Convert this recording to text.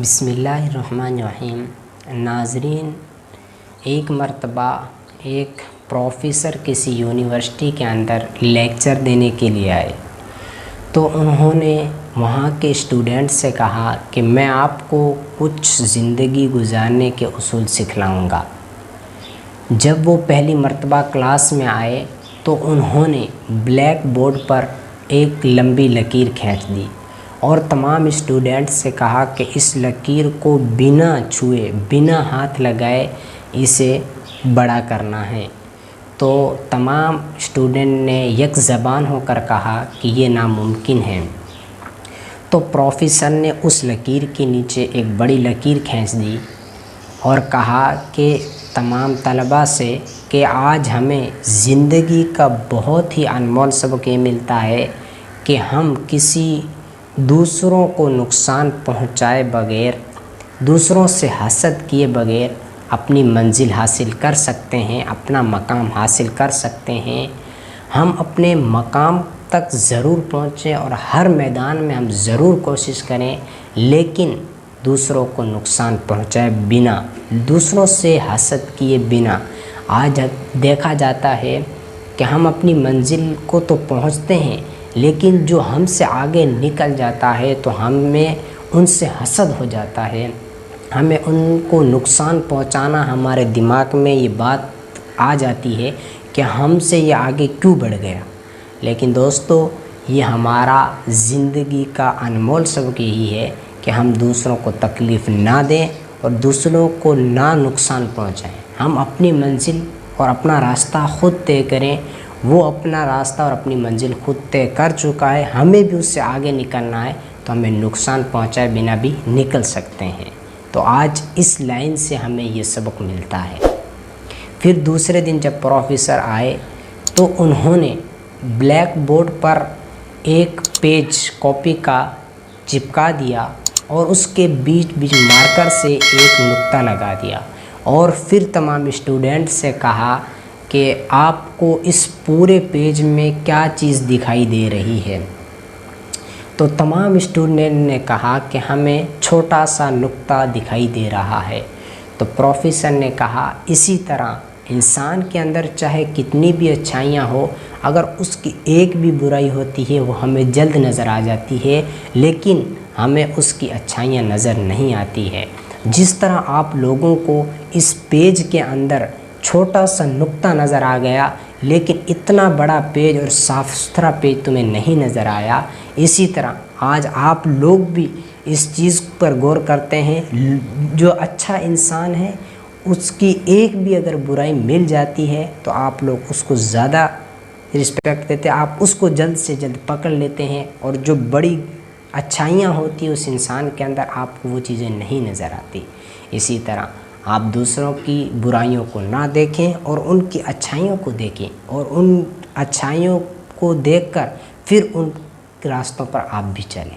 بسم اللہ الرحمن الرحیم۔ ناظرین، ایک مرتبہ ایک پروفیسر کسی یونیورسٹی کے اندر لیکچر دینے کے لیے آئے تو انہوں نے وہاں کے اسٹوڈنٹ سے کہا کہ میں آپ کو کچھ زندگی گزارنے کے اصول سکھلاؤں گا۔ جب وہ پہلی مرتبہ کلاس میں آئے تو انہوں نے بلیک بورڈ پر ایک لمبی لکیر کھینچ دی اور تمام اسٹوڈنٹ سے کہا کہ اس لکیر کو بنا چھوئے بنا ہاتھ لگائے اسے بڑا کرنا ہے۔ تو تمام اسٹوڈنٹ نے یک زبان ہو کر کہا کہ یہ ناممکن ہے۔ تو پروفیسر نے اس لکیر کے نیچے ایک بڑی لکیر کھینچ دی اور کہا کہ تمام طلباء سے کہ آج ہمیں زندگی کا بہت ہی انمول سبق یہ ملتا ہے کہ ہم کسی دوسروں کو نقصان پہنچائے بغیر، دوسروں سے حسد کیے بغیر اپنی منزل حاصل کر سکتے ہیں، اپنا مقام حاصل کر سکتے ہیں۔ ہم اپنے مقام تک ضرور پہنچیں اور ہر میدان میں ہم ضرور کوشش کریں، لیکن دوسروں کو نقصان پہنچائے بنا، دوسروں سے حسد کیے بنا۔ آج دیکھا جاتا ہے کہ ہم اپنی منزل کو تو پہنچتے ہیں، لیکن جو ہم سے آگے نکل جاتا ہے تو ہمیں ان سے حسد ہو جاتا ہے، ہمیں ان کو نقصان پہنچانا، ہمارے دماغ میں یہ بات آ جاتی ہے کہ ہم سے یہ آگے کیوں بڑھ گیا۔ لیکن دوستو، یہ ہمارا زندگی کا انمول سبق یہی ہے کہ ہم دوسروں کو تکلیف نہ دیں اور دوسروں کو نہ نقصان پہنچائیں۔ ہم اپنی منزل اور اپنا راستہ خود طے کریں۔ وہ اپنا راستہ اور اپنی منزل خود طے کر چکا ہے، ہمیں بھی اس سے آگے نکلنا ہے تو ہمیں نقصان پہنچائے بنا بھی نکل سکتے ہیں۔ تو آج اس لائن سے ہمیں یہ سبق ملتا ہے۔ پھر دوسرے دن جب پروفیسر آئے تو انہوں نے بلیک بورڈ پر ایک پیج کاپی کا چپکا دیا اور اس کے بیچ مارکر سے ایک نقطہ لگا دیا اور پھر تمام اسٹوڈنٹ سے کہا کہ آپ کو اس پورے پیج میں کیا چیز دکھائی دے رہی ہے؟ تو تمام اسٹوڈنٹ نے کہا کہ ہمیں چھوٹا سا نقطہ دکھائی دے رہا ہے۔ تو پروفیسر نے کہا اسی طرح انسان کے اندر چاہے کتنی بھی اچھائیاں ہو، اگر اس کی ایک بھی برائی ہوتی ہے وہ ہمیں جلد نظر آ جاتی ہے، لیکن ہمیں اس کی اچھائیاں نظر نہیں آتی ہے۔ جس طرح آپ لوگوں کو اس پیج کے اندر چھوٹا سا نقطہ نظر آ گیا، لیکن اتنا بڑا پیج اور صاف ستھرا پیج تمہیں نہیں نظر آیا، اسی طرح آج آپ لوگ بھی اس چیز پر غور کرتے ہیں۔ جو اچھا انسان ہے اس کی ایک بھی اگر برائی مل جاتی ہے تو آپ لوگ اس کو زیادہ رسپیکٹ دیتے ہیں، آپ اس کو جلد سے جلد پکڑ لیتے ہیں، اور جو بڑی اچھائیاں ہوتی ہیں اس انسان کے اندر آپ کو وہ چیزیں نہیں نظر آتی۔ اسی طرح آپ دوسروں کی برائیوں کو نہ دیکھیں اور ان کی اچھائیوں کو دیکھیں، اور ان اچھائیوں کو دیکھ کر پھر ان راستوں پر آپ بھی چلیں۔